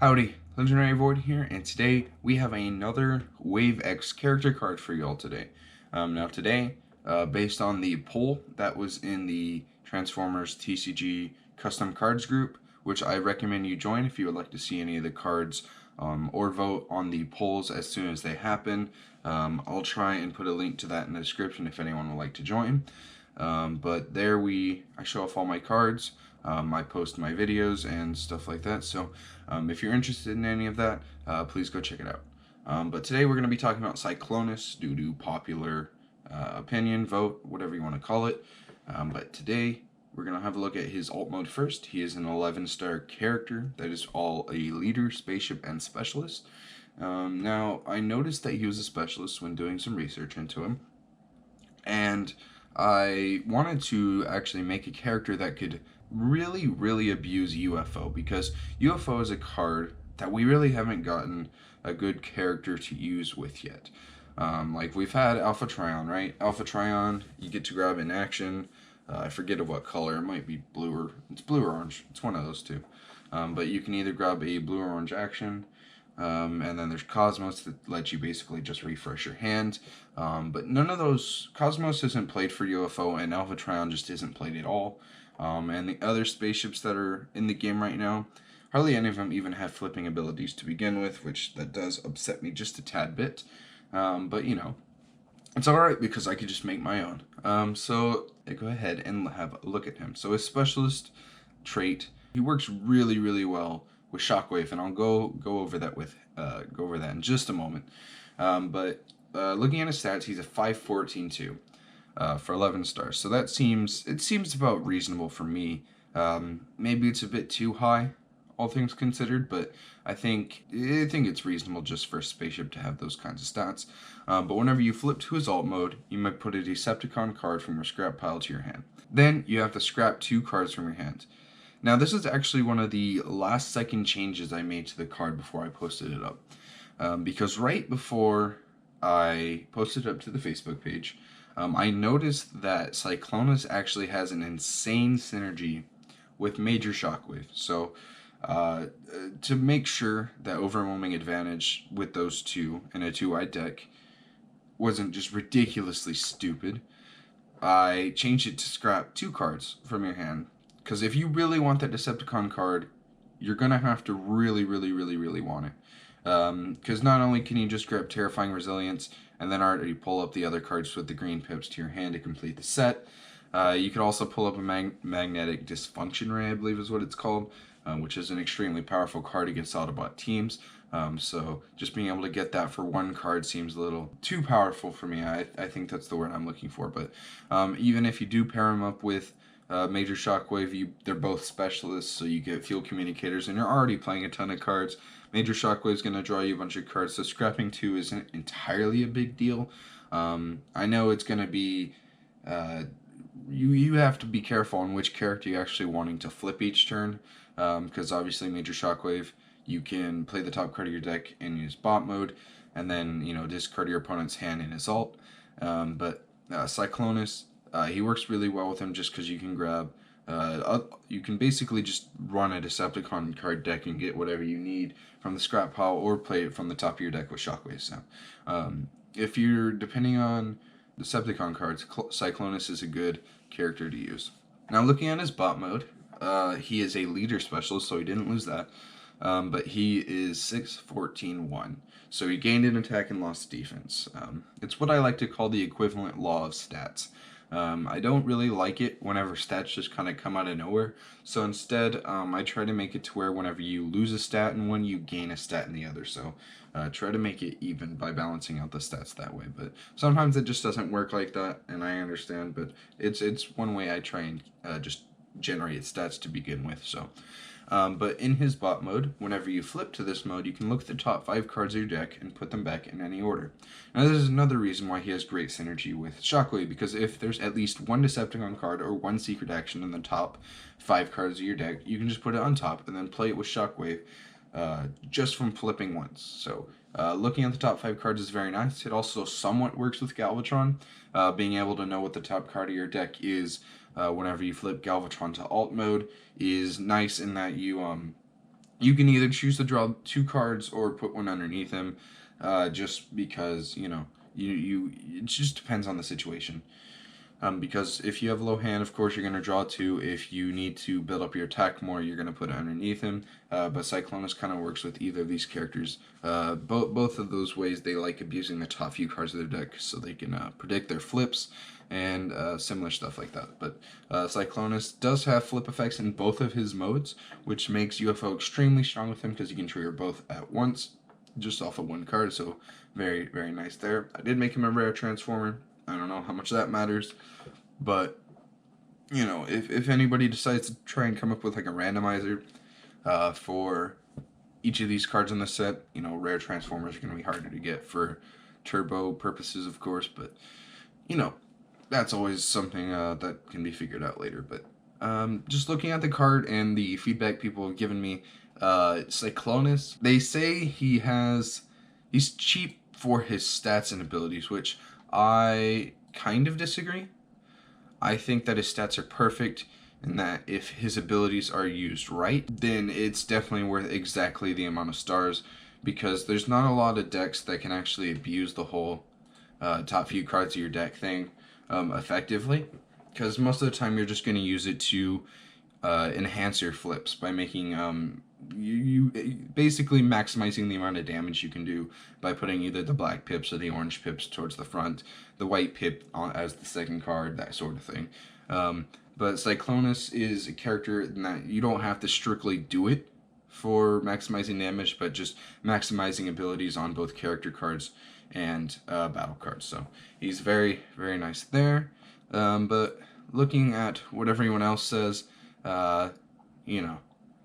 Howdy, Legendary Void here, and today we have another Wave X character card for y'all today. Based on the poll that was in the Transformers TCG custom cards group, which I recommend you join if you would like to see any of the cards or vote on the polls as soon as they happen. I'll try and put a link to that in the description if anyone would like to join. But there I show off all my cards. I post my videos and stuff like that. So if you're interested in any of that, please go check it out. But today we're going to be talking about Cyclonus due to popular opinion, vote, whatever you want to call it. But today we're going to have a look at his alt mode first. He is an 11-star character that is all a leader, spaceship, and specialist. Now, I noticed that he was a specialist when doing some research into him. And I wanted to actually make a character that could really abuse UFO, because UFO is a card that we really haven't gotten a good character to use with yet. Like we've had Alpha Trion, right? Alpha Trion, you get to grab in action. I forget of what color. It might be blue or it's blue or orange. It's one of those two. But you can either grab a blue or orange action. And then there's Cosmos that lets you basically just refresh your hand. But none of those, Cosmos isn't played for UFO, and Alpha Trion just isn't played at all. And the other spaceships that are in the game right now, hardly any of them even have flipping abilities to begin with, which that does upset me just a tad bit. But you know, it's alright because I could just make my own. So go ahead and have a look at him. So his specialist trait, he works really well with Shockwave, and I'll go over that in just a moment. But looking at his stats, he's a 514-2 for 11 stars. So that seems about reasonable for me. Maybe it's a bit too high, all things considered, but I think it's reasonable just for a spaceship to have those kinds of stats. But whenever you flip to his alt mode, you might put a Decepticon card from your scrap pile to your hand. Then you have to scrap 2 cards from your hand. Now, this is actually one of the last second changes I made to the card before I posted it up. Because right before I posted it up to the Facebook page, I noticed that Cyclonus actually has an insane synergy with Major Shockwave. So, to make sure that overwhelming advantage with those two in a 2-wide deck wasn't just ridiculously stupid, I changed it to scrap 2 cards from your hand. Because if you really want that Decepticon card, you're going to have to really want it. Because not only can you just grab Terrifying Resilience and then already pull up the other cards with the green pips to your hand to complete the set, you could also pull up a Magnetic Dysfunction Ray, I believe is what it's called, which is an extremely powerful card against Autobot teams. So just being able to get that for 1 card seems a little too powerful for me. I think that's the word I'm looking for. But even if you do pair them up with Major Shockwave, they're both specialists, so you get Field Communicators, and you're already playing a ton of cards. Major Shockwave is going to draw you a bunch of cards, so scrapping 2 isn't entirely a big deal. I know it's going to be... you have to be careful on which character you're actually wanting to flip each turn, because obviously Major Shockwave, you can play the top card of your deck and use bot mode, and then, you know, discard your opponent's hand in his alt. But Cyclonus, he works really well with him just because you can grab, you can basically just run a Decepticon card deck and get whatever you need from the scrap pile, or play it from the top of your deck with Shockwave. So, if you're depending on Decepticon cards, Cyclonus is a good character to use. Now, looking at his bot mode, he is a leader specialist, so he didn't lose that. But he is 6-14-1. So he gained an attack and lost defense. It's what I like to call the equivalent law of stats. I don't really like it whenever stats just kind of come out of nowhere. So instead, I try to make it to where whenever you lose a stat in one, you gain a stat in the other. So try to make it even by balancing out the stats that way. But sometimes it just doesn't work like that, and I understand. But it's one way I try and just generate stats to begin with. So. But in his bot mode, whenever you flip to this mode, you can look at the top 5 cards of your deck and put them back in any order. Now, this is another reason why he has great synergy with Shockwave, because if there's at least 1 Decepticon card or 1 secret action in the top 5 cards of your deck, you can just put it on top and then play it with Shockwave just from flipping once. So, looking at the top 5 cards is very nice. It also somewhat works with Galvatron, being able to know what the top card of your deck is whenever you flip Galvatron to alt mode is nice in that you You can either choose to draw 2 cards or put one underneath him, just because, it just depends on the situation. Because if you have low hand, of course, you're going to draw 2. If you need to build up your attack more, you're going to put it underneath him. But Cyclonus kind of works with either of these characters. Both of those ways, they like abusing the top few cards of their deck so they can predict their flips and similar stuff like that. But Cyclonus does have flip effects in both of his modes, which makes UFO extremely strong with him because you can trigger both at once, just off of 1 card. So very, very nice there. I did make him a rare transformer. I don't know how much that matters, but, if anybody decides to try and come up with like a randomizer for each of these cards in the set, rare transformers are going to be harder to get for turbo purposes, of course, but, that's always something that can be figured out later. But just looking at the card and the feedback people have given me, Cyclonus, they say he's cheap for his stats and abilities, which I kind of disagree. I think that his stats are perfect, and that if his abilities are used right, then it's definitely worth exactly the amount of stars, because there's not a lot of decks that can actually abuse the whole top few cards of your deck thing effectively, because most of the time you're just going to use it to enhance your flips by making you basically maximizing the amount of damage you can do by putting either the black pips or the orange pips towards the front, the white pip as the second card, that sort of thing. But Cyclonus is a character that you don't have to strictly do it for maximizing damage, but just maximizing abilities on both character cards and battle cards. So he's very, very nice there. But looking at what everyone else says,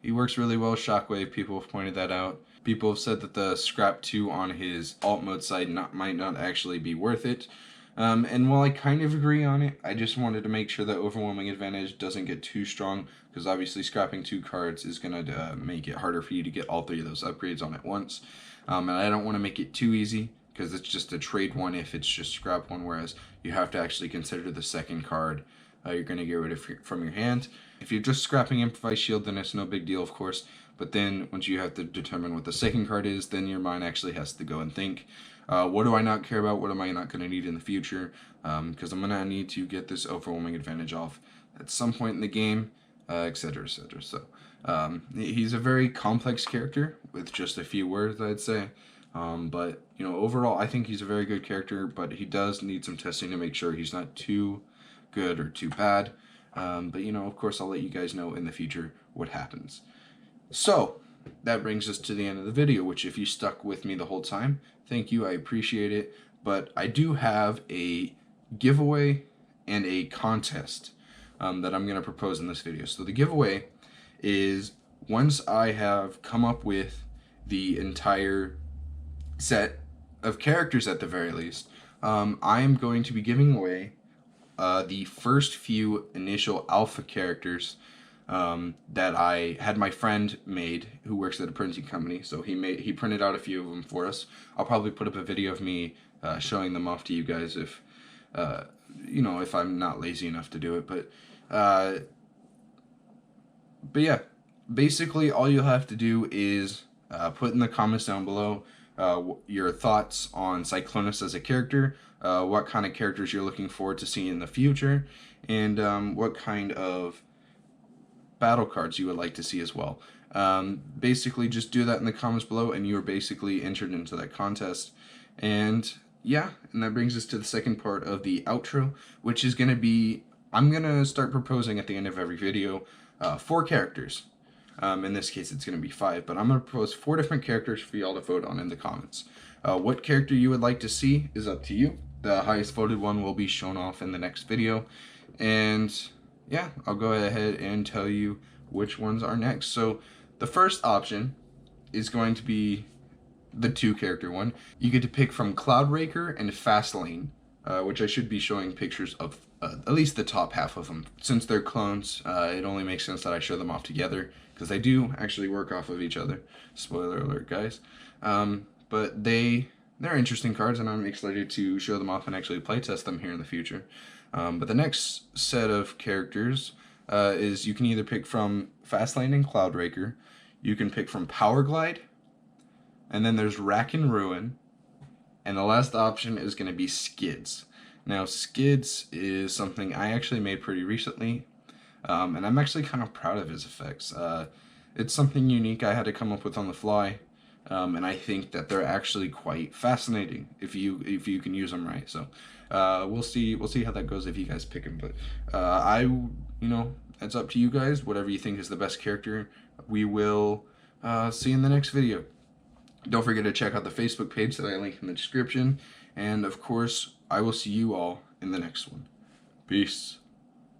he works really well. Shockwave, people have pointed that out. People have said that the scrap 2 on his alt mode side might not actually be worth it. And while I kind of agree on it, I just wanted to make sure that overwhelming advantage doesn't get too strong, because obviously scrapping 2 cards is going to make it harder for you to get all 3 of those upgrades on at once. And I don't want to make it too easy, because it's just a trade 1 if it's just scrap 1, whereas you have to actually consider the second card you're going to get rid of from your hand. If you're just scrapping Improvised Shield, then it's no big deal, of course. But then once you have to determine what the second card is, then your mind actually has to go and think, what do I not care about? What am I not going to need in the future? Because I'm going to need to get this overwhelming advantage off at some point in the game, etc., etc. So he's a very complex character with just a few words, I'd say. But, overall, I think he's a very good character, but he does need some testing to make sure he's not too good or too bad. But, of course, I'll let you guys know in the future what happens. So, that brings us to the end of the video, which if you stuck with me the whole time, thank you, I appreciate it. But I do have a giveaway and a contest that I'm going to propose in this video. So the giveaway is, once I have come up with the entire set of characters at the very least, I am going to be giving away the first few initial alpha characters that I had my friend made, who works at a printing company. So he printed out a few of them for us. I'll probably put up a video of me showing them off to you guys if if I'm not lazy enough to do it. But yeah, basically all you'll have to do is put in the comments down below your thoughts on Cyclonus as a character, what kind of characters you're looking forward to seeing in the future, and what kind of battle cards you would like to see as well. Basically just do that in the comments below and you're basically entered into that contest. And yeah, and that brings us to the second part of the outro, which is going to be, I'm going to start proposing at the end of every video 4 characters. In this case it's going to be 5, but I'm going to propose 4 different characters for y'all to vote on in the comments. What character you would like to see is up to you. The highest voted one will be shown off in the next video. And yeah, I'll go ahead and tell you which ones are next. So the first option is going to be the 2 character one. You get to pick from Cloudraker and Fastlane, which I should be showing pictures of at least the top half of them. Since they're clones, it only makes sense that I show them off together, because they do actually work off of each other. Spoiler alert, guys. But they're interesting cards, and I'm excited to show them off and actually playtest them here in the future. But the next set of characters is you can either pick from Fastlane and Cloudraker. You can pick from Power Glide, and then there's Rack and Ruin, and the last option is going to be Skids. Now, Skids is something I actually made pretty recently, and I'm actually kind of proud of his effects. It's something unique I had to come up with on the fly, and I think that they're actually quite fascinating if you can use them right. So we'll see how that goes if you guys pick him. But it's up to you guys. Whatever you think is the best character, we will see you in the next video. Don't forget to check out the Facebook page that I link in the description. And of course, I will see you all in the next one. Peace.